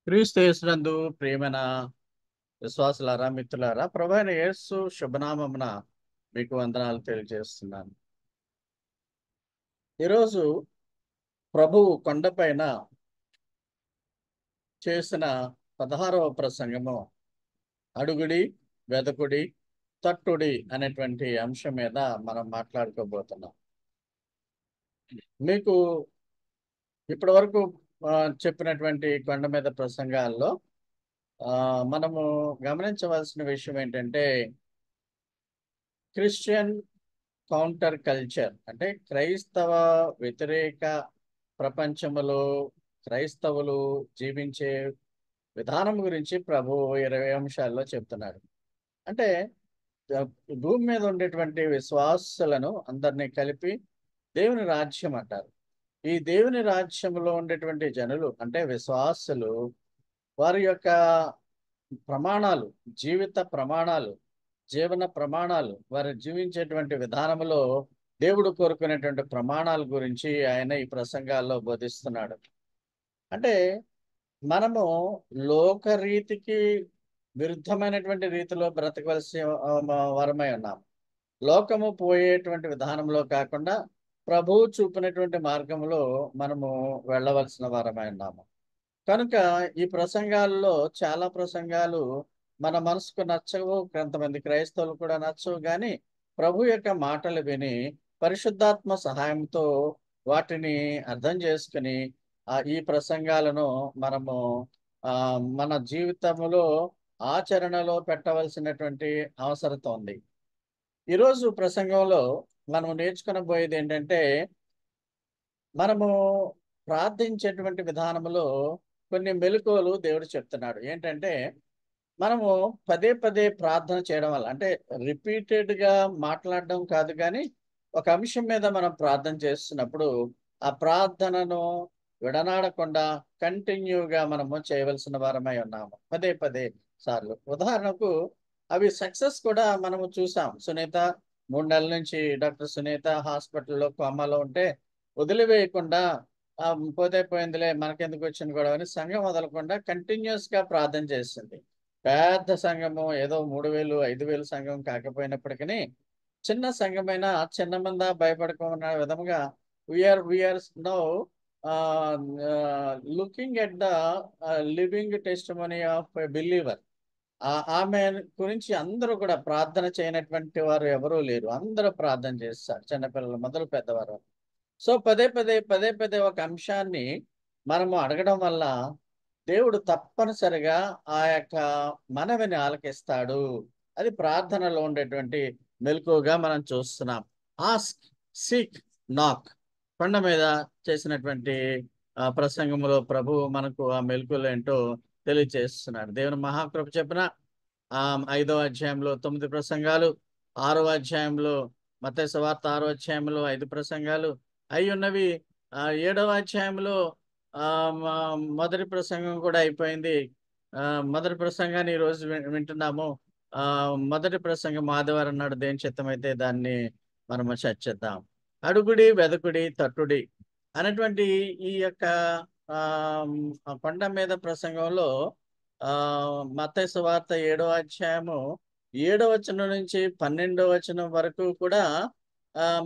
క్రీస్తు యేసునందు ప్రియమైన విశ్వాసులారా, మిత్రులారా, ప్రభు అయిన యేసు శుభనామమున మీకు వందనాలు తెలియజేస్తున్నాను. ఈరోజు ప్రభువు కొండపైన చేసిన 16వ ప్రసంగము అడుగుడి, వెదకుడి, తట్టుడి అనేటువంటి అంశం మీద మనం మాట్లాడుకోబోతున్నాం. మీకు ఇప్పటి వరకు చెప్పినటువంటి కొండ మీద ప్రసంగాల్లో మనము గమనించవలసిన విషయం ఏంటంటే, క్రిస్టియన్ కౌంటర్ కల్చర్ అంటే క్రైస్తవ వ్యతిరేక ప్రపంచములో క్రైస్తవులు జీవించే విధానం గురించి ప్రభు 20 అంశాల్లో చెప్తున్నాడు. అంటే ద- భూమి మీద ఉండేటువంటి విశ్వాసులను అందరినీ కలిపి దేవుని రాజ్యం అంటారు. ఈ దేవుని రాజ్యంలో ఉండేటువంటి జనులు అంటే విశ్వాసులు వారి యొక్క ప్రమాణాలు, జీవిత ప్రమాణాలు, జీవన ప్రమాణాలు, వారు జీవించేటువంటి విధానంలో దేవుడు కోరుకునేటువంటి ప్రమాణాల గురించి ఆయన ఈ ప్రసంగాల్లో బోధిస్తున్నాడు. అంటే మనము లోకరీతికి విరుద్ధమైనటువంటి రీతిలో బ్రతకవలసి వరమై ఉన్నాం. లోకము పోయేటువంటి విధానంలో కాకుండా ప్రభువు చూపినటువంటి మార్గంలో మనము వెళ్ళవలసిన వారమై ఉన్నాము. కనుక ఈ ప్రసంగాల్లో చాలా ప్రసంగాలు మన మనసుకు నచ్చవు, కొంతమంది క్రైస్తవులు కూడా నచ్చవు. కానీ ప్రభు యొక్క మాటలు విని పరిశుద్ధాత్మ సహాయంతో వాటిని అర్థం చేసుకుని ఈ ప్రసంగాలను మనము ఆ మన జీవితంలో ఆచరణలో పెట్టవలసినటువంటి అవసరత ఉంది. ఈరోజు ప్రసంగంలో మనం నేర్చుకునబోయేది ఏంటంటే, మనము ప్రార్థించేటువంటి విధానంలో కొన్ని మెలకువలు దేవుడు చెప్తున్నాడు. ఏంటంటే, మనము పదే పదే ప్రార్థన చేయడం వల్ల అంటే రిపీటెడ్గా మాట్లాడడం కాదు, కానీ ఒక అంశం మీద మనం ప్రార్థన చేస్తున్నప్పుడు ఆ ప్రార్థనను విడనాడకుండా కంటిన్యూగా మనము చేయవలసిన వారమై ఉన్నాము పదే పదే సార్లు. ఉదాహరణకు అవి సక్సెస్ కూడా మనము చూసాం. సునీత 3 నెలల నుంచి డాక్టర్ సునీత హాస్పిటల్లో కోమాలో ఉంటే వదిలివేయకుండా ఆ, పోతే పోయిందిలే మనకెందుకు వచ్చింది గొడవ అని సంఘం వదలకుండా కంటిన్యూస్ గా ప్రార్థన చేసింది. పెద్ద సంఘము ఏదో 3,000 5,000 సంఘం కాకపోయినప్పటికీ చిన్న సంఘమైన చిన్న మంద భయపడకున్న విధముగా we are now looking at the living testimony of believer. ఆమె గురించి అందరూ కూడా ప్రార్థన చేయనటువంటి వారు ఎవరూ లేరు. అందరూ ప్రార్థన చేస్తారు, చిన్నపిల్లలు మొదలు పెద్దవారు. సో పదే పదే పదే పదే ఒక అంశాన్ని మనము అడగడం వల్ల దేవుడు తప్పనిసరిగా ఆ యొక్క మనవిని ఆలకిస్తాడు. అది ప్రార్థనలో ఉండేటువంటి మెలకువగా మనం చూస్తున్నాం. ఆస్క్, సీక్, నాక్ కొండ మీద చేసినటువంటి ప్రసంగంలో ప్రభు మనకు ఆ మెలకువలు ఏంటో తెలియజేస్తున్నాడు. దేవుని మహాకృప చెప్పిన 5వ అధ్యాయంలో 9 ప్రసంగాలు, 6వ అధ్యాయంలో మత్తయి సువార్త 6వ అధ్యాయంలో 5 ప్రసంగాలు అయి ఉన్నవి. 7వ అధ్యాయంలో మొదటి ప్రసంగం కూడా అయిపోయింది. ఆ, మొదటి ప్రసంగాన్ని ఈరోజు వింటున్నాము. ఆ మొదటి ప్రసంగం ఆదివారం నాడు దేని చిత్తమైతే దాన్ని మనము చర్చిద్దాం. అడుగుడి, వెదకుడి, తట్టుడి అనేటువంటి ఈ యొక్క ఆ కొండ మీద ప్రసంగంలో మత్తయి సువార్త 7వ అధ్యాయము 7వ వచనం నుంచి 12వ వచనం వరకు కూడా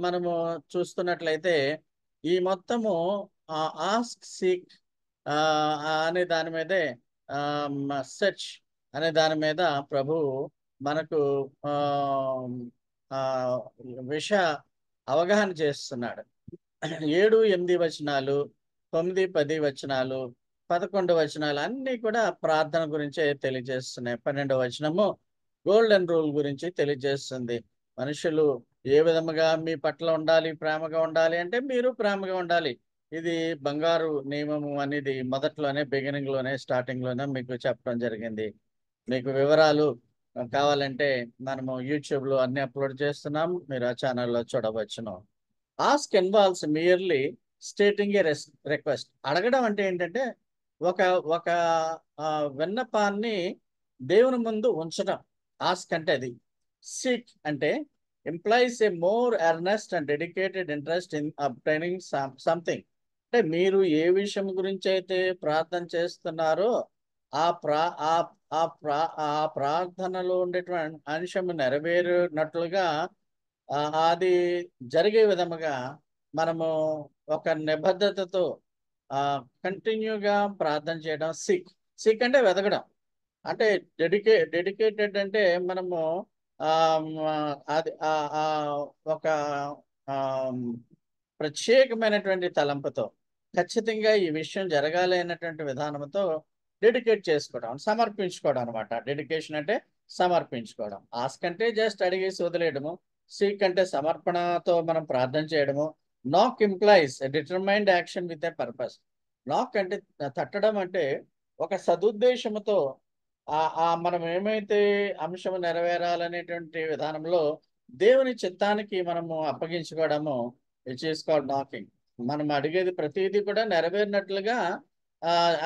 మనము చూస్తున్నట్లయితే ఈ మొత్తము ఆస్క్, సీక్ అనే దాని మీదే, సెర్చ్ అనే దాని మీద ప్రభు మనకు ఆ ఆ, విష అవగాహన చేస్తున్నాడు. 7 8 వచనాలు, 9 10 వచనాలు, 11 వచనాలు అన్నీ కూడా ప్రార్థన గురించే తెలియజేస్తున్నాయి. 12వ వచనము గోల్డెన్ రూల్ గురించి తెలియజేస్తుంది. మనుషులు ఏ విధముగా మీ పట్ల ఉండాలి, ప్రేమగా ఉండాలి అంటే మీరు ప్రేమగా ఉండాలి. ఇది బంగారు నియమము అనేది మొదట్లోనే, బిగినింగ్ లోనే, స్టార్టింగ్ లోనే మీకు చెప్పడం జరిగింది. మీకు వివరాలు కావాలంటే మనము యూట్యూబ్ లో అన్ని అప్లోడ్ చేస్తున్నాం, మీరు ఆ ఛానల్లో చూడవచ్చును. ఆస్క్ ఇన్వాల్వ్స్ మియర్లీ స్టేటింగ్ ఏ రిక్వెస్ట్. అడగడం అంటే ఏంటంటే ఒక ఒక ఆ, విన్నపాన్ని దేవుని ముందు ఉంచడం. ఆస్క్ అంటే అది. సీక్ అంటే implies a more earnest and dedicated interest in obtaining something. అంటే మీరు ఏ విషయం గురించి అయితే ప్రార్థన చేస్తున్నారో ఆ ప్రా ఆ ఆ ప్రా ఆ ప్రార్థనలో ఉండేటువంటి అంశం నెరవేరినట్లుగా అది జరిగే విధముగా మనము ఒక నిబద్ధతతో కంటిన్యూగా ప్రార్థన చేయడం. సీక్ అంటే వెతకడం. అంటే డెడికేటెడ్ అంటే మనము అది ఒక ఆహ్, ప్రత్యేకమైనటువంటి తలంపుతో ఖచ్చితంగా ఈ విషయం జరగాలి అన్నటువంటి విధానంతో డెడికేట్ చేసుకోవడం, సమర్పించుకోవడం అనమాట. డెడికేషన్ అంటే సమర్పించుకోవడం. ఆస్క్ అంటే జస్ట్ అడిగేసి వదిలేయడము. సీక్ అంటే సమర్పణతో మనం ప్రార్థన చేయడము. నాక్ implies determined action with a purpose. నాక్ అంటే తట్టడం అంటే ఒక సదుద్దేశముతో మనం ఏమైతే అంశం నెరవేరాలనేటువంటి విధానంలో దేవుని చిత్తానికి మనము అప్పగించుకోవడము చేసుకోవాలి నాకింగ్. మనం అడిగేది ప్రతీది కూడా నెరవేరినట్లుగా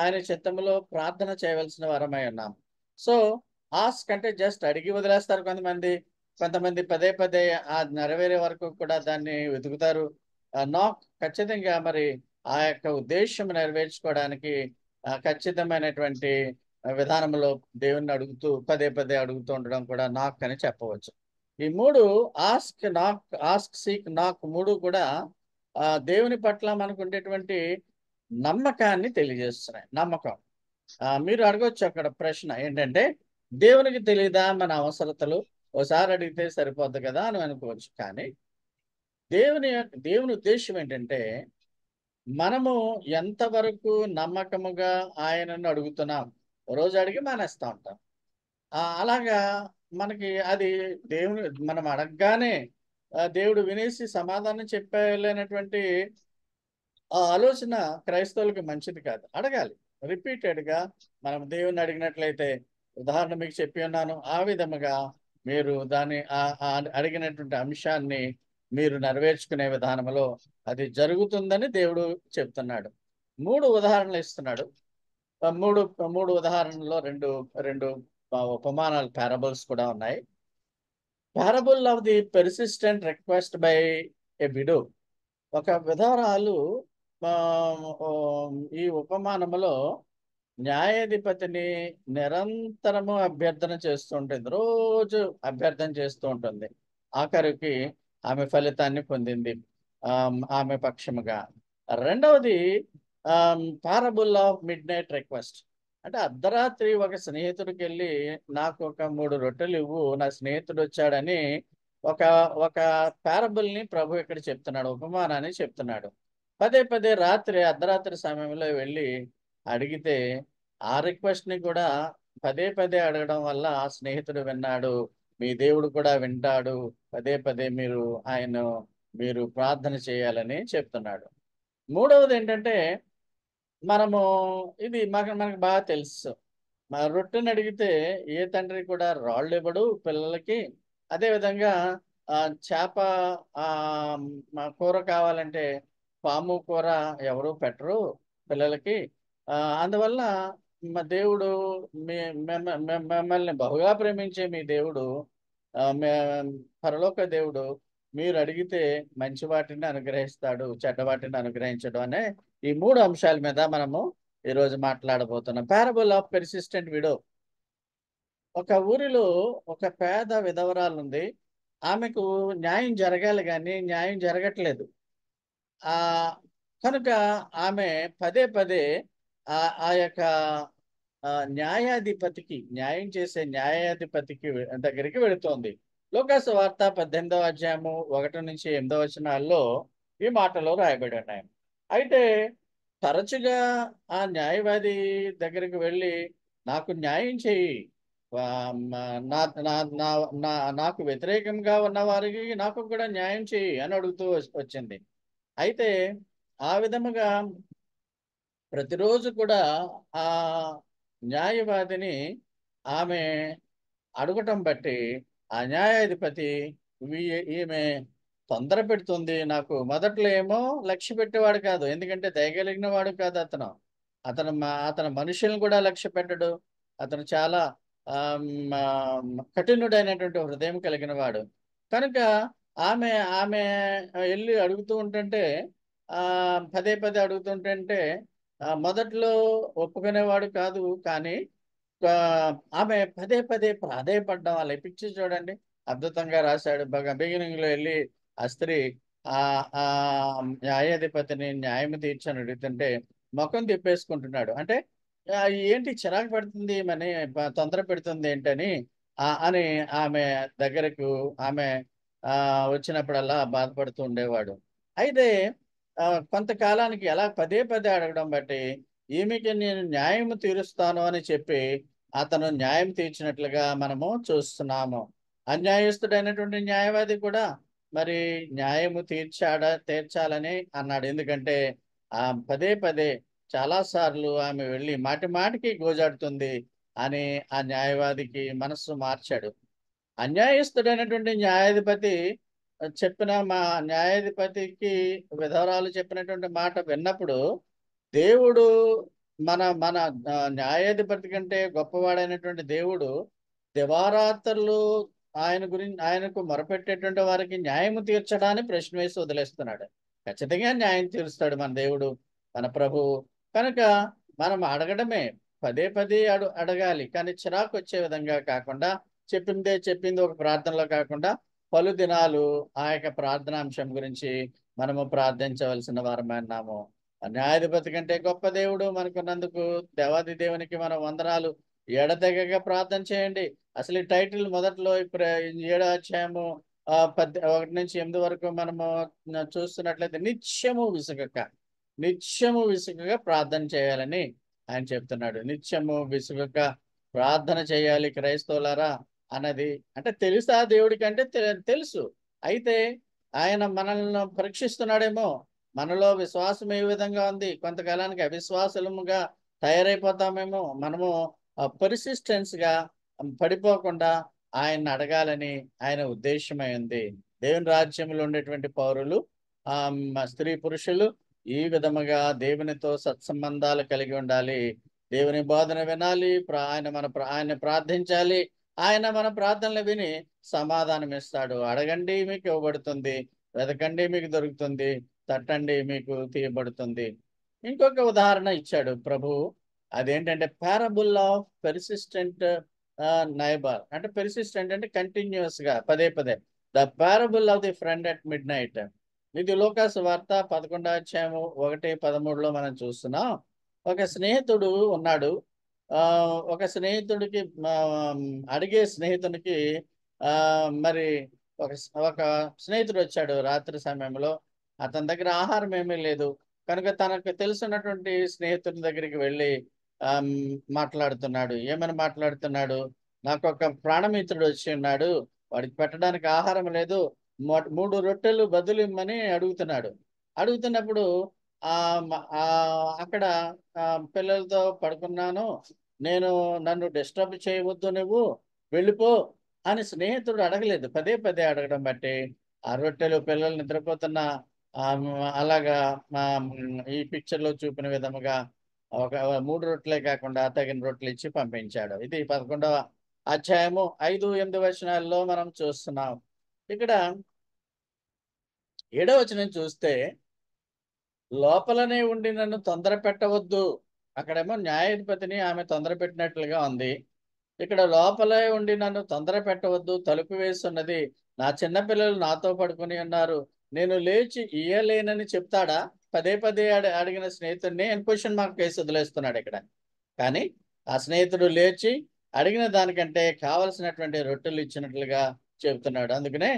ఆయన చిత్తంలో ప్రార్థన చేయవలసిన వారమై ఉన్నాం. సో, ఆస్క్ అంటే జస్ట్ అడిగి వదిలేస్తారు కొంతమంది. కొంతమంది పదే పదే నెరవేరే వరకు కూడా దాన్ని వెతుకుతారు. నాక్ ఖచ్చితంగా మరి ఆ యొక్క ఉద్దేశ్యం నెరవేర్చుకోవడానికి ఖచ్చితమైనటువంటి విధానంలో దేవుణ్ణి అడుగుతూ పదే పదే అడుగుతూ ఉండడం కూడా నాక్ అని చెప్పవచ్చు. ఈ 3 ఆస్క్, సీక్, నాక్ 3 కూడా దేవుని పట్ల మనకుండేటువంటి నమ్మకాన్ని తెలియజేస్తున్నాయి. నమ్మకం. మీరు అడగొచ్చు అక్కడ ప్రశ్న ఏంటంటే, దేవునికి తెలీదా మన అవసరతలు? ఓసారి అడిగితే సరిపోద్ది కదా! అని అనుకోవచ్చు. కానీ దేవుని ఉద్దేశ్యం ఏంటంటే, మనము ఎంతవరకు నమ్మకముగా ఆయనను అడుగుతున్నాం. ఓ రోజు అడిగి మానేస్తా ఉంటాం. అలాగా మనకి అది దేవుని మనం అడగగానే దేవుడు వినేసి సమాధానం చెప్పేయలేనటువంటి ఆ ఆలోచన క్రైస్తవులకి మంచిది కాదు. అడగాలి. రిపీటెడ్‌గా మనం దేవుణ్ణి అడిగినట్లయితే, ఉదాహరణ మీకు చెప్పి ఉన్నాను. ఆ విధముగా మీరు దాన్ని అడిగినటువంటి అంశాన్ని మీరు నెరవేర్చుకునే విధానంలో అది జరుగుతుందని దేవుడు చెప్తున్నాడు. 3 ఉదాహరణలు ఇస్తున్నాడు. 3, 3 ఉదాహరణల్లో 2 ఉపమానాలు పారబుల్స్ కూడా ఉన్నాయి. Parable of the persistent request by a widow. ఒక విధవరాలు ఈ ఉపమానములో న్యాయాధిపతిని నిరంతరము అభ్యర్థన చేస్తూ ఉంటుంది. రోజు అభ్యర్థన చేస్తూ ఉంటుంది. ఆఖరికి ఆమె ఫలితాన్ని పొందింది. ఆమె పక్షముగా. రెండవది పారబుల్ ఆఫ్ మిడ్‌నైట్ రిక్వెస్ట్. అంటే అర్ధరాత్రి ఒక స్నేహితుడికెళ్ళి నాకు ఒక 3 రొట్టెలివ్వు నా స్నేహితుడొచ్చాడని ఒక ఒక పారబుల్‌ని ప్రభు ఇక్కడ చెప్తున్నాడు. ఉపమానాన్ని చెప్తున్నాడు. పదే పదే అర్ధరాత్రి సమయంలో వెళ్లి అడిగితే, ఆ రిక్వెస్ట్‌ని కూడా పదే పదే అడగడం వల్ల ఆ స్నేహితుడు విన్నాడు. మీ దేవుడు కూడా వింటాడు. పదే పదే మీరు ప్రార్థన చేయాలని చెప్తున్నాడు. మూడవదేంటంటే, మనము ఇది మనకు బాగా తెలుసు. రొట్టెనడిగితే ఏ తండ్రి కూడా రాళ్ళివ్వడు పిల్లలకి. అదే విధంగా చేప కూర కావాలంటే పాము కూర ఎవరు పెట్టరు పిల్లలకి. అందువల్ల దేవుడు మీ మిమ్మల్ని బహుగా ప్రేమించే మీ దేవుడు ఆహ్, మే పరలోక దేవుడు మీరడిగితే మంచి వాటిని అనుగ్రహిస్తాడు. చెడ్డ వాటిని అనుగ్రహించడు అనే ఈ 3 అంశాల మీద మనము ఈరోజు మాట్లాడబోతున్నాం. Parable of persistent widow. ఒక ఊరిలో ఒక పేద విధవరాలుంది. ఆమెకు న్యాయం జరగాలి గానీ, న్యాయం జరగట్లేదు. ఆహ్, కనుక ఆమె పదే పదే ఆ యొక్క న్యాయం చేసే న్యాయాధిపతికి దగ్గరికి వెళుతోంది. లూకాసు వార్త 18వ అధ్యాయము 1-8 వచనాల్లో ఈ మాటలు రాయబడి ఉన్నాయి. అయితే తరచుగా ఆ న్యాయవాది దగ్గరికి వెళ్ళి, "నాకు న్యాయం చెయ్యి. ఆహ్, మ నా నా నా నా నాకు వ్యతిరేకంగా ఉన్న వారికి నాకు కూడా న్యాయం చెయ్యి" అని అడుగుతూ వచ్చింది. అయితే ఆ విధముగా ప్రతిరోజు కూడా ఆ న్యాయవాదిని ఆమె అడగటం బట్టి, ఆ న్యాయాధిపతి ఈమె తొందర పెడుతుంది నాకు. మొదట్లో ఏమో లక్ష్య పెట్టేవాడు కాదు. ఎందుకంటే దయగలిగిన వాడు కాదు అతను. అతను మనుషులను కూడా లక్ష్య పెట్టడు. అతను చాలా కఠినుడైనటువంటి హృదయం కలిగిన వాడు. కనుక ఆమె ఆమె ఎళ్లి అడుగుతూ ఉంటుంటే పదే పదే అడుగుతుంటంటే మొదట్లో ఒప్పుకునేవాడు కాదు. కానీ ఆమె పదే పదే ప్రాధేయపడ్డం వాళ్ళ పిక్చర్ చూడండి. అద్భుతంగా రాశాడు. బాగా బిగినింగ్‌లో ఎళ్లి ఆ స్త్రీ న్యాయాధిపతిని న్యాయం తీర్చని అడుగుతుంటే మొఖం తిప్పేసుకుంటున్నాడు. అంటే ఏంటి చిరాకు పడుతుంది ఈమని, తొందర పెడుతుంది ఏంటని అని ఆమె దగ్గరకు ఆమె వచ్చినప్పుడల్లా బాధపడుతూ ఉండేవాడు. అయితే కొంతకాలానికి ఎలా పదే పదే అడగడం బట్టి ఈమెకి నేను న్యాయం తీరుస్తాను అని చెప్పి అతను న్యాయం తీర్చినట్లుగా మనము చూస్తున్నాము. అన్యాయస్తుడైనటువంటి న్యాయవాది కూడా మరి న్యాయము తీర్చాలని అన్నాడు. ఎందుకంటే పదే పదే చాలా సార్లు ఆమె వెళ్లి మాటి మాటికి గోజాడుతుంది అని ఆ న్యాయవాదికి మనస్సు మార్చాడు. అన్యాయస్తుడైనటువంటి న్యాయాధిపతి చెప్పిన న్యాయాధిపతికి విధవరాలు చెప్పినటువంటి మాట విన్నప్పుడు దేవుడు మన మన న్యాయాధిపతి కంటే గొప్పవాడైనటువంటి దేవుడు దివారాత్రులు ఆయనకు మొరపెట్టేటువంటి వారికి న్యాయము తీర్చడాన్ని ప్రశ్న వేసి వదిలేస్తున్నాడు. ఖచ్చితంగా న్యాయం తీరుస్తాడు మన దేవుడు, మన ప్రభువు. కనుక మనం అడగడమే, పదే పదే అడగాలి. కానీ చిరాకు వచ్చే విధంగా కాకుండా చెప్పింది ఒక ప్రార్థనలో కాకుండా పలు దినాలు ఆ యొక్క ప్రార్థనాంశం గురించి మనము ప్రార్థించవలసిన వారమై ఉన్నాము. న్యాయాధిపతి కంటే గొప్ప దేవుడు మనకున్నందుకు దేవాది దేవునికి మనం వందనాలు. ఎడతెగక ప్రార్థన చేయండి. అసలు ఈ టైటిల్ మొదట్లో ఇప్పుడు 7వ అధ్యాయము 1-8 వరకు మనము చూస్తున్నట్లయితే నిత్యము విసుగక ప్రార్థన చేయాలని ఆయన చెప్తున్నాడు. నిత్యము విసుగక ప్రార్థన చేయాలి క్రైస్తవులారా అన్నది. అంటే తెలుసా దేవుడికి అంటే తెలుసు. అయితే ఆయన మనల్ని పరీక్షిస్తున్నాడేమో. మనలో విశ్వాసం ఏ విధంగా ఉంది, కొంతకాలానికి అవిశ్వాసముగా తయారైపోతామేమో. మనము పర్సిస్టెన్స్‌గా పడిపోకుండా ఆయన్ని అడగాలని ఆయన ఉద్దేశమై ఉంది. దేవుని రాజ్యంలో ఉండేటువంటి పౌరులు స్త్రీ పురుషులు ఈ విధముగా దేవునితో సత్సంబంధాలు కలిగి ఉండాలి. దేవుని బోధన వినాలి. ఆయన్ని ప్రార్థించాలి. ఆయన మన ప్రార్థనలు విని సమాధానం ఇస్తాడు. అడగండి మీకు ఇవ్వబడుతుంది, వెతకండి మీకు దొరుకుతుంది, తట్టండి మీకు తీయబడుతుంది. ఇంకొక ఉదాహరణ ఇచ్చాడు ప్రభువు. అదేంటంటే పారబుల్ ఆఫ్ పెర్సిస్టెంట్ నైబర్. అంటే పెర్సిస్టెంట్ అంటే కంటిన్యూస్ గా పదే పదే. The parable of the friend at mid night. ఇది లూకాసు వార్త 11వ అధ్యాయము 1-13లో మనం చూస్తున్నాం. ఒక స్నేహితుడు ఉన్నాడు. ఒక స్నేహితుడికి అడిగే స్నేహితునికి మరి ఒక ఒక స్నేహితుడు వచ్చాడు రాత్రి సమయంలో. అతని దగ్గర ఆహారం ఏమీ లేదు. కనుక తనకు తెలిసినటువంటి స్నేహితుని దగ్గరికి వెళ్ళి మాట్లాడుతున్నాడు. ఏమని మాట్లాడుతున్నాడు? నాకు ఒక ప్రాణమిత్రుడు వచ్చి ఉన్నాడు. వాడికి పెట్టడానికి ఆహారం లేదు. 3 రొట్టెలు బదులు ఇమ్మని అడుగుతున్నాడు. అడుగుతున్నప్పుడు అక్కడ పిల్లలతో పడుకున్నాను. నన్ను డిస్టర్బ్ చేయవద్దు, నువ్వు వెళ్ళిపో అని స్నేహితుడు అడగలేదు. పదే పదే అడగడం బట్టి ఆ రొట్టెలు పిల్లలు నిద్రపోతున్న అలాగా ఈ పిక్చర్లో చూపిన విధముగా ఒక 3 రొట్టెలే కాకుండా తగిన రొట్టెలు ఇచ్చి పంపించాడు. ఇది 11వ అధ్యాయము 5-8 వచనాల్లో మనం చూస్తున్నాం. ఇక్కడ 7వ వచనం చూస్తే లోపలనే ఉండి నన్ను తొందర పెట్టవద్దు. అక్కడేమో న్యాయాధిపతిని ఆమె తొందర పెట్టినట్లుగా ఉంది. ఇక్కడ లోపలే ఉండి నన్ను తొందర పెట్టవద్దు, తలుపు వేస్తున్నది, నా చిన్నపిల్లలు నాతో పడుకుని ఉన్నారు, నేను లేచి ఇయ్యలేనని చెప్తాడా? పదే పదే అడిగిన స్నేహితుడిని క్వశ్చన్ మార్క్ వేసి వదిలేస్తున్నాడు ఇక్కడ. కానీ ఆ స్నేహితుడు లేచి అడిగిన దానికంటే కావలసినటువంటి రొట్టెలు ఇచ్చినట్లుగా చెబుతున్నాడు. అందుకనే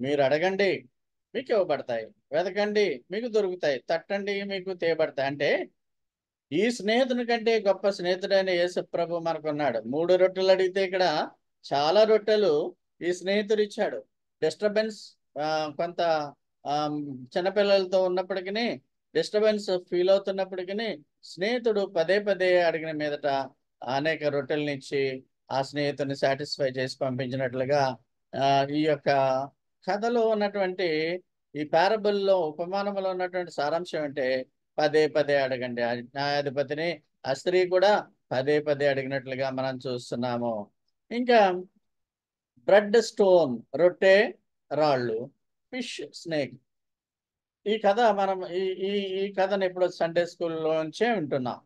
మీరు అడగండి మీకు ఇవ్వబడతాయి, వెతకండి మీకు దొరుకుతాయి, తట్టండి మీకు తీయబడతాయి. అంటే ఈ స్నేహితుని కంటే గొప్ప స్నేహితుడైన యేసు ప్రభు మనకున్నాడు. 3 రొట్టెలు అడిగితే ఇక్కడ చాలా రొట్టెలు ఈ స్నేహితుడు ఇచ్చాడు. డిస్టర్బెన్స్ కొంత చిన్నపిల్లలతో ఉన్నప్పటికీ డిస్టర్బెన్స్ ఫీల్ అవుతున్నప్పటికీ స్నేహితుడు పదే పదే అడిగిన మీదట అనేక రొట్టెలనిచ్చి ఆ స్నేహితుడిని సాటిస్ఫై చేసి పంపించినట్లుగా ఈ యొక్క కథలో ఉన్నటువంటి ఈ పారబుల్లో ఉపమానంలో ఉన్నటువంటి సారాంశం అంటే పదే పదే అడగండి. న్యాయాధిపతిని ఆ స్త్రీ కూడా పదే పదే అడిగినట్లుగా మనం చూస్తున్నాము. ఇంకా బ్రెడ్ స్టోన్, రొట్టె రాళ్ళు, ఫిష్ స్నేక్. ఈ కథ మనం ఈ ఈ ఈ కథను ఎప్పుడో సండే స్కూల్లోంచే వింటున్నాం.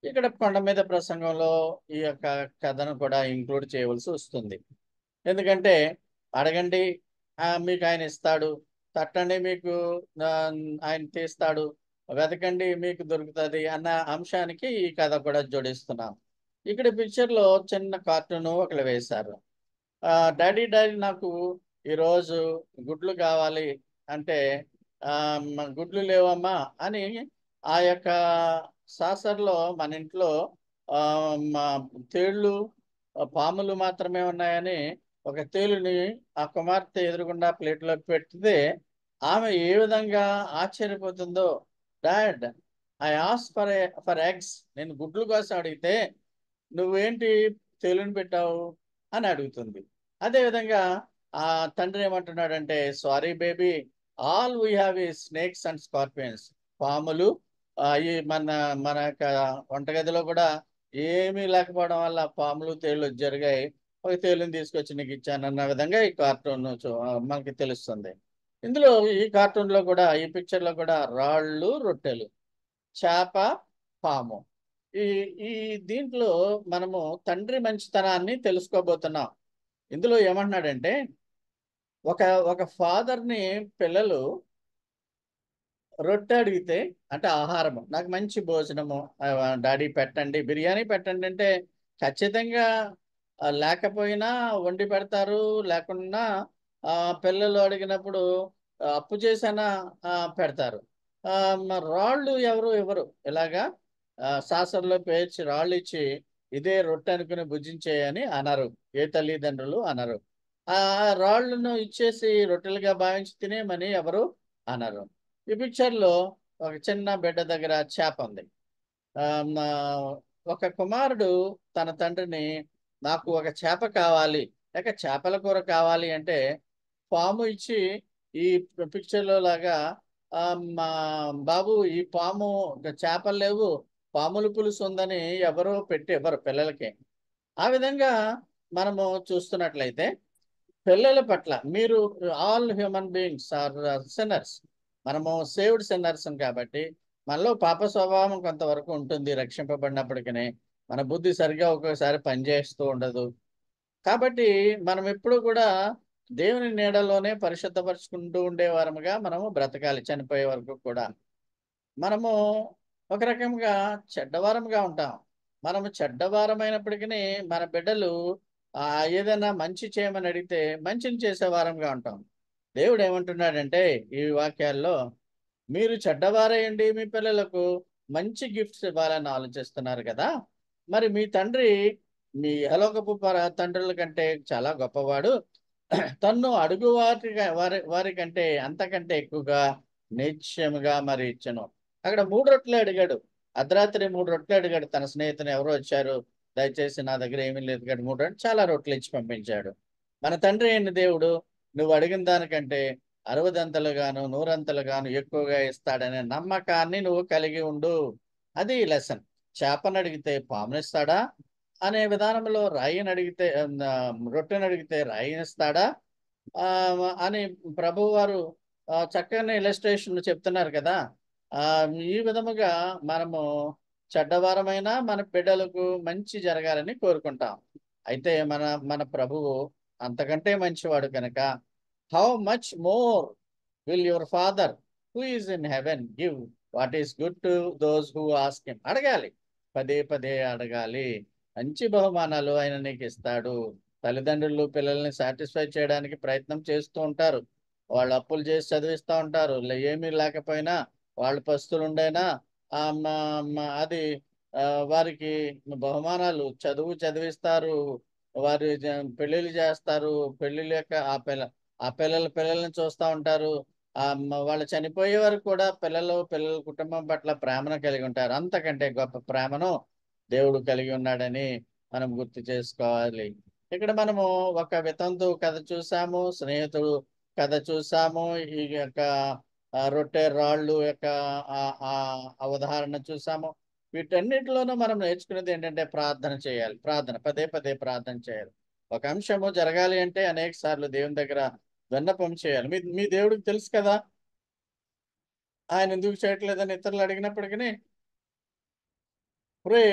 ఇక్కడ కొండ మీద ప్రసంగంలో ఈ యొక్క కథను కూడా ఇంక్లూడ్ చేయవలసి వస్తుంది. ఎందుకంటే అడగండి మీకు ఆయన ఇస్తాడు, తట్టండి మీకు ఆయన తీస్తాడు, వెతకండి మీకు దొరుకుతుంది అన్న అంశానికి ఈ కథ కూడా జోడిస్తున్నాం. ఇక్కడ పిక్చర్లో చిన్న కార్టూన్ ఒకళ్ళు వేశారు. డాడీ డాడీ నాకు ఈరోజు గుడ్లు కావాలి అంటే గుడ్లు లేవమ్మా అని ఆ యొక్క సాసర్లో మన ఇంట్లో ఆ, తేళ్ళు పాములు మాత్రమే ఉన్నాయని ఒక తేలుని ఆ కుమార్తె ఎదురుగుండా ప్లేట్లో పెడితే ఆమె ఏ విధంగా ఆశ్చర్యపోతుందో, dad I ask for eggs, నేను గుడ్లు కోసం అడిగితే నువ్వేంటి తేలుని పెట్టావు అని అడుగుతుంది. అదేవిధంగా ఆ తండ్రి ఏమంటున్నాడంటే, sorry baby, all we have ఈ స్నేక్స్ అండ్ స్కార్పియన్స్. పాములు ఈ మన మన యొక్క వంటగదిలో కూడా ఏమీ లేకపోవడం వల్ల పాములు తేళ్లు జరిగాయి, ఒక తేలుని తీసుకొచ్చి నీకు ఇచ్చాను అన్న విధంగా ఈ కార్టూన్ మనకి తెలుస్తుంది. ఇందులో ఈ కార్టూన్ లో కూడా ఈ పిక్చర్ లో కూడా రాళ్ళు రొట్టెలు, చేప, పాము, ఈ ఈ దీంట్లో మనము తండ్రి మంచితనాన్ని తెలుసుకోబోతున్నాం. ఇందులో ఏమంటున్నాడంటే, ఒక ఒక ఫాదర్ని పిల్లలు రొట్టె అడిగితే, అంటే ఆహారము, నాకు మంచి భోజనము డాడీ పెట్టండి, బిర్యానీ పెట్టండి అంటే ఖచ్చితంగా లేకపోయినా వండి పెడతారు. లేకున్నా పిల్లలు అడిగినప్పుడు అప్పు చేసైనా పెడతారు. రాళ్ళు ఎవరు ఇవ్వరు. ఇలాగా సాసర్లో పేర్చి రాళ్ళు ఇచ్చి ఇదే రొట్టె అనుకుని భుజించేయని అనరు. ఏ తల్లిదండ్రులు అనరు. ఆ రాళ్ళను ఇచ్చేసి రొట్టెలుగా భావించి తినేమని ఎవరు అనరు. ఈ పిక్చర్లో ఒక చిన్న బిడ్డ దగ్గర చేప ఉంది. ఆ, మా- ఒక కుమారుడు తన తండ్రిని, నాకు ఒక చేప కావాలి, లేక చేపల కూర కావాలి అంటే పాము ఇచ్చి, ఈ పిక్చర్లో లాగా మా బాబు ఈ పాము, చేపలు లేవు, పాముల పులుసు ఉందని ఎవరో పెట్టి ఎవరు పిల్లలకి. ఆ విధంగా మనము చూస్తున్నట్లయితే పిల్లల పట్ల మీరు, all human beings are sinners, మనము సేవ్డ్ సిన్నర్స్ కాబట్టి మనలో పాప స్వభావం కొంతవరకు ఉంటుంది రక్షింపబడినప్పటికీ. మన బుద్ధి సరిగా ఒక్కొక్కసారి పనిచేస్తూ ఉండదు. కాబట్టి మనం ఎప్పుడు కూడా దేవుని నీడలోనే పరిశుద్ధపరుచుకుంటూ ఉండేవారముగా మనము బ్రతకాలి చనిపోయే వరకు కూడా. మనము ఒక రకంగా చెడ్డవారముగా ఉంటాం. మనము చెడ్డవారమైనప్పటికీ మన బిడ్డలు ఏదైనా మంచి చేయమని అడిగితే మంచిని చేసే వారంగా ఉంటాం. దేవుడు ఏమంటున్నాడంటే ఈ వాక్యాల్లో, మీరు చెడ్డవారేయండి, మీ పిల్లలకు మంచి గిఫ్ట్స్ ఇవ్వాలని ఆలోచిస్తున్నారు కదా, మరి మీ తండ్రి మీ ఇహలోకపు తండ్రుల కంటే చాలా గొప్పవాడు, తన్ను అడుగు వారి కంటే అంతకంటే ఎక్కువగా నిశ్చయముగా మరి ఇచ్చను. అక్కడ 3 రొట్టెలు అడిగాడు. అర్ధరాత్రి 3 రొట్టెలు అడిగాడు. తన స్నేహితుని ఎవరో వచ్చారు, దయచేసి నా దగ్గర ఏమీ లేదు కానీ 3 రొట్టెలు, చాలా రొట్టెలు ఇచ్చి పంపించాడు. మన తండ్రి అయిన దేవుడు నువ్వు అడిగిన దానికంటే 60 అంతలుగాను 100 అంతలుగాను ఎక్కువగా ఇస్తాడనే నమ్మకాన్ని నువ్వు కలిగి ఉండు. అది లెసన్. చేపను అడిగితే పామునిస్తాడా అనే విధానంలో, రాయిని అడిగితే రొట్టెని అడిగితే రాయినిస్తాడా అని ప్రభు వారు చక్కని ఇలస్ట్రేషన్ చెప్తున్నారు కదా. ఆ ఈ విధముగా మనము చెడ్డవారమైన మన బిడ్డలకు మంచి జరగాలని కోరుకుంటాం. అయితే మన మన ప్రభువు అంతకంటే మంచివాడు కనుక, how much more will your father who is in heaven give what is good to those who ask him. అడగాలి, పదే పదే అడగాలి. మంచి బహుమానాలు ఆయన నీకు ఇస్తాడు. తల్లిదండ్రులు పిల్లల్ని సాటిస్ఫై చేయడానికి ప్రయత్నం చేస్తూ ఉంటారు. వాళ్ళు అప్పులు చేసి చదివిస్తూ ఉంటారు. ఏమీ లేకపోయినా వాళ్ళు పస్తులు ఉండైనా అది వారికి బహుమానాలు, చదివిస్తారు. వారి పెళ్ళిళ్ళు చేస్తారు. పెళ్ళిళ్ళ యొక్క ఆ పిల్లల్ని చూస్తూ ఉంటారు. వాళ్ళు చనిపోయే వరకు కూడా పిల్లల కుటుంబం పట్ల ప్రేమను కలిగి ఉంటారు. అంతకంటే గొప్ప ప్రేమను దేవుడు కలిగి ఉన్నాడని మనం గుర్తు చేసుకోవాలి. ఇక్కడ మనము ఒక వితంతు కథ చూసాము, స్నేహితుడు కథ చూసాము, ఈ యొక్క రొట్టె రాళ్ళు యొక్క ఆ ఉదాహరణ చూసాము. వీటన్నిటిలోనూ మనం నేర్చుకునేది ఏంటంటే ప్రార్థన చేయాలి. ప్రార్థన, పదే పదే ప్రార్థన చేయాలి. ఒక అంశము జరగాలి అంటే అనేక సార్లు దేవుని దగ్గర విన్నపం చేయాలి. మీ మీ దేవుడికి తెలుసు కదా. ఆయన ఎందుకు చేయట్లేదని ఇతరులు అడిగినప్పటికీ ప్రే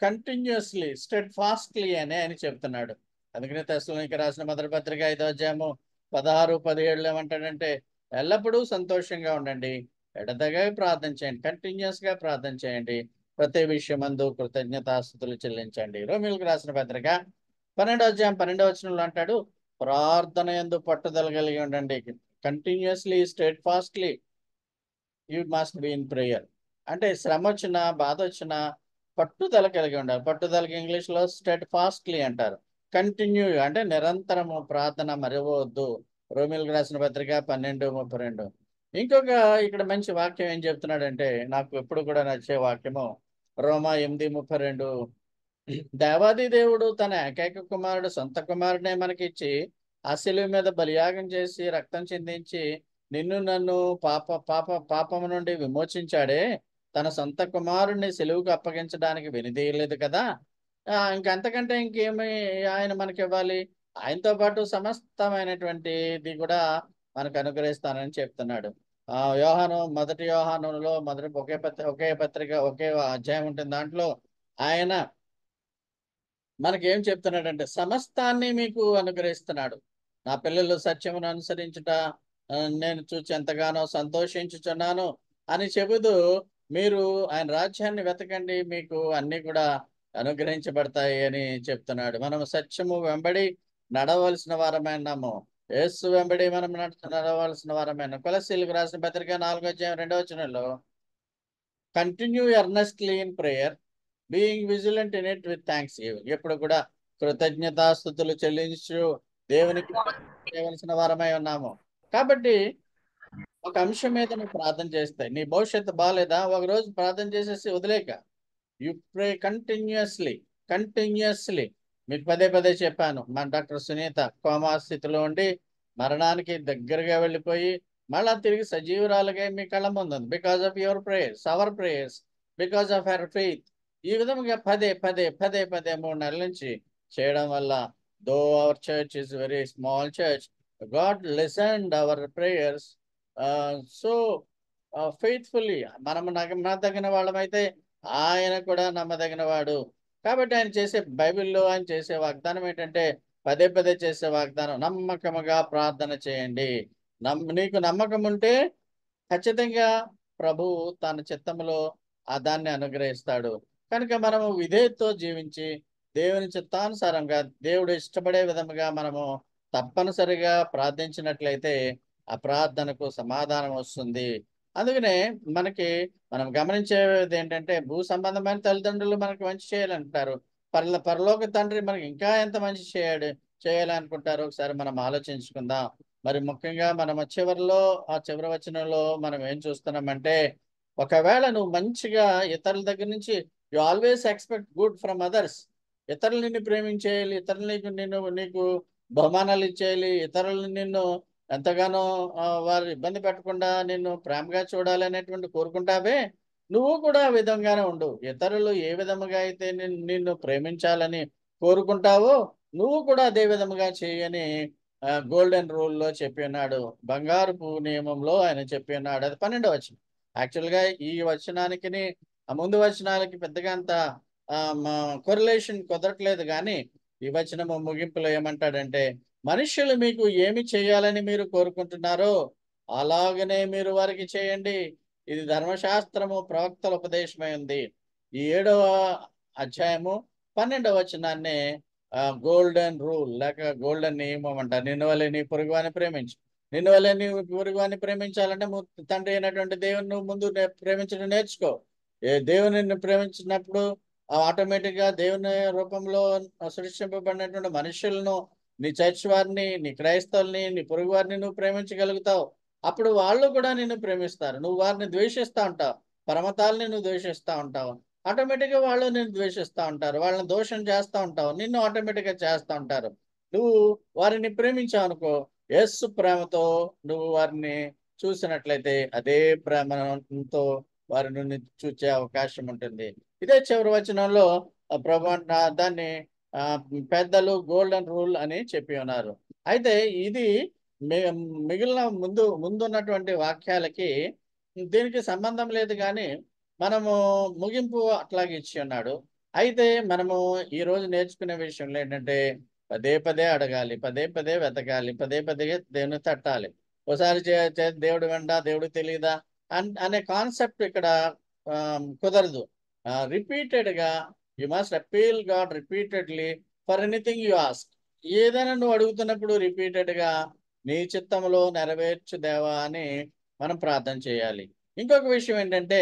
కంటిన్యూస్లీ స్టెడ్ ఫాస్ట్లీ అని ఆయన చెప్తున్నాడు. అందుకనే తెస్సలోనికీయులకు రాసిన మొదటి పత్రిక 5వ అధ్యాయము 16, 17 ఏమంటాడంటే ఎల్లప్పుడూ సంతోషంగా ఉండండి, ఎడతెగక ప్రార్థన చేయండి, కంటిన్యూస్ గా ప్రార్థన చేయండి, ప్రతి విషయమందు కృతజ్ఞతాస్తుతులు చెల్లించండి. రోమీయులకు రాసిన పత్రిక 12వ అధ్యాయం 12వ వచనంలో అంటాడు, ప్రార్థన యందు పట్టుదల కలిగి ఉండండి. Continuously steadfastly you must be in prayer. అంటే శ్రమ వచ్చినా బాధ వచ్చినా పట్టుదల కలిగి ఉండాలి. పట్టుదలకి ఇంగ్లీష్లో స్టెడ్ ఫాస్ట్లీ అంటారు. కంటిన్యూ అంటే నిరంతరము ప్రార్థన మరవద్దు. రోమిలకు రాసిన పత్రిక 12:32. ఇంకొక ఇక్కడ మంచి వాక్యం ఏం చెప్తున్నాడంటే నాకు ఎప్పుడు కూడా నచ్చే వాక్యము రోమా 8:32. దేవాది దేవుడు తన ఏకైక కుమారుడు సొంత కుమారుడినే మనకిచ్చి ఆ శిలువ మీద బలియాగం చేసి రక్తం చిందించి నిన్ను నన్ను పాపము నుండి విమోచించాడే. తన సొంత కుమారుడిని సెలువుకు అప్పగించడానికి వెనుదీయలేదు కదా. ఇంకంతకంటే ఇంకేమి ఆయన మనకి ఇవ్వాలి? ఆయనతో పాటు సమస్తమైనటువంటిది కూడా మనకు అనుగ్రహిస్తానని చెప్తున్నాడు. మొదటి యోహానులో ఒకే పత్రిక ఒకే అధ్యాయం ఉంటుంది. దాంట్లో ఆయన మనకేం చెప్తున్నాడంటే సమస్తాన్ని మీకు అనుగ్రహిస్తున్నాడు. నా పిల్లలు సత్యమును అనుసరించుట నేను చూచి ఎంతగానో సంతోషించుచున్నాను అని చెబుతూ మీరు ఆయన రాజ్యాన్ని వెతకండి, మీకు అన్ని కూడా అనుగ్రహించబడతాయి అని చెప్తున్నాడు. మనం సత్యము వెంబడి నడవలసిన వారమైనాము. యేసు వెంబడి మనం నడవలసిన వారమైన. కొలస్సీలకు రాసిన పత్రిక 4వ అధ్యాయం 2వ వచనంలో continue earnestly in prayer being vigilant in it with thanks giving. ఎప్పుడు కూడా కృతజ్ఞతాస్తుతులు చెల్లించు దేవునికి చేయవలసిన వారమై ఉన్నాము. కాబట్టి ఒక అంశం మీద నువ్వు ప్రార్థన చేస్తే నీ భవిష్యత్తు బాగాలేదా, ఒక రోజు ప్రార్థన చేసేసి వదిలేక యు ప్రే కంటిన్యూస్లీ. మీకు పదే పదే చెప్పాను, మన డాక్టర్ సునీత కోమా స్థితిలో ఉండి మరణానికి దగ్గరగా వెళ్ళిపోయి మళ్ళా తిరిగి సజీవురాలుగా మీ కళ్ళ ముందు because of your prayers, our prayers, because of her faith. ఈ విధంగా పదే పదే 3 నెలల నుంచి చేయడం వల్ల దో our church is very small church, God listened our prayers so faithfully. మనము నమ్మదగిన వాళ్ళమైతే ఆయన కూడా నమ్మదగిన వాడు. కాబట్టి ఆయన చేసే బైబిల్లో ఆయన చేసే వాగ్దానం ఏంటంటే పదే పదే చేసే వాగ్దానం నమ్మకముగా ప్రార్థన చేయండి. నీకు నమ్మకం ఉంటే ఖచ్చితంగా ప్రభు తన చిత్తములో దాన్ని అనుగ్రహిస్తాడు. కనుక మనము విధేయతతో జీవించి దేవుని చిత్తానుసారంగా దేవుడు ఇష్టపడే విధముగా మనము తప్పనిసరిగా ప్రార్థించినట్లయితే ఆ ప్రార్థనకు సమాధానం వస్తుంది. అందుకనే మనం గమనించేది ఏంటంటే భూ సంబంధమైన తల్లిదండ్రులు మనకు మంచి చేయాలంటారు. పరలోక తండ్రి మనకి ఇంకా ఎంత మంచి చేయాలనుకుంటారు ఒకసారి మనం ఆలోచించుకుందాం. మరి ముఖ్యంగా మనం చివరి వచనంలో మనం ఏం చూస్తున్నామంటే ఒకవేళ నువ్వు మంచిగా ఇతరుల దగ్గర నుంచి you always expect good from others. ఇతరులు నిన్ను ప్రేమించేయాలి, ఇతరులు నీకు బహుమానాలు ఇచ్చేయాలి, ఇతరులు నిన్ను ఎంతగానో వారు ఇబ్బంది పెట్టకుండా నిన్ను ప్రేమగా చూడాలి అనేటువంటి కోరుకుంటావే, నువ్వు కూడా ఆ విధంగానే ఉండు. ఇతరులు ఏ విధముగా అయితే నిన్ను ప్రేమించాలని కోరుకుంటావో నువ్వు కూడా అదే విధముగా చేయని గోల్డెన్ రూల్లో చెప్పి ఉన్నాడు. బంగారుపు నియమంలో ఆయన చెప్పి ఉన్నాడు. అది 12వ వచనం. యాక్చువల్గా ఈ వచనానికి ముందు వచనాలకి పెద్దగా అంత కొరిలేషన్ కుదరట్లేదు. కానీ ఈ వచనము ముగింపులో ఏమంటాడంటే మనుష్యులు మీకు ఏమి చేయాలని మీరు కోరుకుంటున్నారో అలాగనే మీరు వారికి చేయండి, ఇది ధర్మశాస్త్రము ప్రవక్తల ఉపదేశమై ఉంది. ఈ 7వ అధ్యాయము 12వ వచనాన్ని గోల్డెన్ రూల్ లేక గోల్డెన్ నియమం అంటారు. నిన్ను వల్లే నీ పొరుగువాని ప్రేమించు. నిన్ను వల్లే నీ పొరుగువాని ప్రేమించాలంటే తండ్రి అయినటువంటి దేవుని నువ్వు ముందు ప్రేమించడం నేర్చుకో. దేవుని ప్రేమించినప్పుడు ఆటోమేటిక్గా దేవుని రూపంలో సృష్టింపబడినటువంటి మనుషులను, నీ చర్చ్ వారిని, నీ క్రైస్తవుల్ని, నీ పొరుగు వారిని నువ్వు ప్రేమించగలుగుతావు. అప్పుడు వాళ్ళు కూడా నిన్ను ప్రేమిస్తారు. నువ్వు వారిని ద్వేషిస్తూ ఉంటావు, పరమతాల్ని నువ్వు ద్వేషిస్తూ ఉంటావు, ఆటోమేటిక్గా వాళ్ళు నిన్ను ద్వేషిస్తూ ఉంటారు. వాళ్ళని దోషం చేస్తూ ఉంటావు, నిన్ను ఆటోమేటిక్గా చేస్తూ ఉంటారు. నువ్వు వారిని ప్రేమించావు అనుకో, యేసు ప్రేమతో నువ్వు వారిని చూసినట్లయితే అదే ప్రేమతో వారి నుండి చూసే అవకాశం ఉంటుంది. ఇదే చివరి వచనంలో ప్రభు దాన్ని పెద్దలు గోల్డెన్ రూల్ అని చెప్పి ఉన్నారు. అయితే ఇది మిగిలిన ముందున్నటువంటి వాక్యాలకి దీనికి సంబంధం లేదు కానీ మనము ముగింపు అట్లాగే ఇచ్చి ఉన్నాడు. అయితే మనము ఈ రోజు నేర్చుకునే విషయంలో ఏంటంటే పదే పదే అడగాలి, పదే పదే వెతకాలి, పదే పదే దేవుని తట్టాలి. ఒకసారి దేవుడు వెంట దేవుడు తెలియదా అనే కాన్సెప్ట్ ఇక్కడ కుదరదు. రిపీటెడ్గా you must appeal God repeatedly for anything you ask. ఏదైనా నువ్వు అడుగుతున్నప్పుడు రిపీటెడ్గా నీ చిత్తంలో నెరవేర్చు దేవా అని మనం ప్రార్థన చేయాలి. ఇంకొక విషయం ఏంటంటే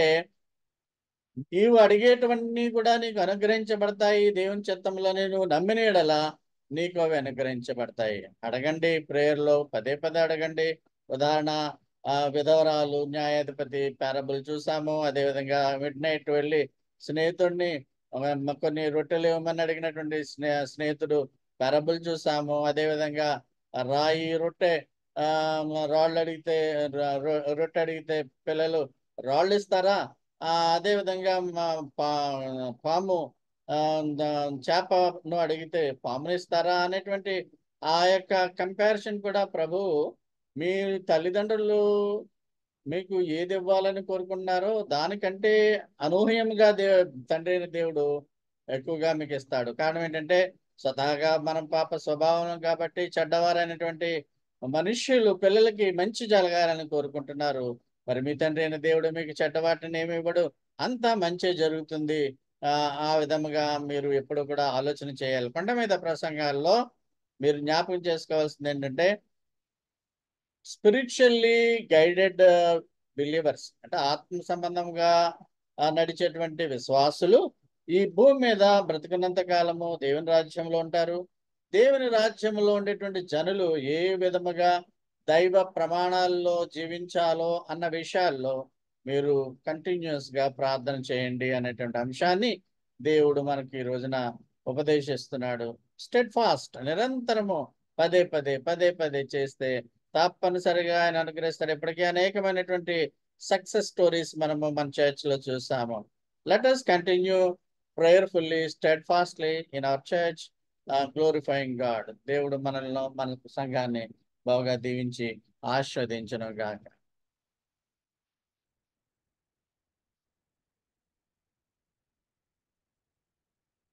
నీవు అడిగేటివన్నీ కూడా నీకు అనుగ్రహించబడతాయి. దేవుని చిత్తంలోనే నువ్వు నమ్మిన యెడల నీకు అవి అనుగ్రహించబడతాయి. అడగండి, ప్రేయర్‌లో పదే పదే అడగండి. ఉదాహరణ విధవరాలు, న్యాయాధిపతి పారబుల్ చూసాము. అదేవిధంగా మిడ్‌నైట్ వెళ్ళి స్నేహితుడిని కొన్ని రొట్టెలు ఇవ్వమని అడిగినటువంటి స్నేహితుడు పారబుల్ చూసాము. అదేవిధంగా రాయి, రొట్టె రాళ్ళు అడిగితే రొట్టె అడిగితే పిల్లలు రాళ్ళు ఇస్తారా? అదేవిధంగా పాము చేపను అడిగితే పామునిస్తారా అనేటువంటి ఆ యొక్క కంపారిజన్ కూడా ప్రభువు మీ తల్లిదండ్రులు మీకు ఏది ఇవ్వాలని కోరుకుంటున్నారో దానికంటే అనూహ్యంగా తండ్రి అయిన దేవుడు ఎక్కువగా మీకు ఇస్తాడు. కారణం ఏంటంటే స్వతహాగా మనం పాప స్వభావం కాబట్టి చెడ్డవారైనటువంటి మనుష్యులు పిల్లలకి మంచి జరగాలని కోరుకుంటున్నారు. మరి మీ తండ్రి అయిన దేవుడు మీకు చెడ్డ వాటిని ఏమి ఇవ్వడు, అంతా మంచే జరుగుతుంది. ఆ విధముగా మీరు ఎప్పుడు కూడా ఆలోచన చేయాలి. కొండ మీద ప్రసంగాల్లో మీరు జ్ఞాపకం చేసుకోవాల్సింది ఏంటంటే స్పిరిచువల్లీ గైడెడ్ బిలీవర్స్ అంటే ఆత్మ సంబంధంగా నడిచేటువంటి విశ్వాసులు ఈ భూమి మీద బ్రతికున్నంత కాలము దేవుని రాజ్యంలో ఉంటారు. దేవుని రాజ్యంలో ఉండేటువంటి జనులు ఏ విధముగా దైవ ప్రమాణాల్లో జీవించాలో అన్న విషయాల్లో మీరు కంటిన్యూస్ గా ప్రార్థన చేయండి అనేటువంటి అంశాన్ని దేవుడు మనకి ఈ రోజున ఉపదేశిస్తున్నాడు. స్టెడ్ ఫాస్ట్ నిరంతరము పదే పదే పదే పదే చేస్తే తప్పనిసరిగా ఆయన అనుగ్రహిస్తారు. ఇప్పటికీ అనేకమైనటువంటి సక్సెస్ స్టోరీస్ మనము మన చర్చ్ లో చూసాము. Let us continue prayerfully steadfastly in our church glorifying God. దేవుడు మనల్ని మన సంఘాన్ని బాగా దీవించి ఆశీర్వదించును గాక.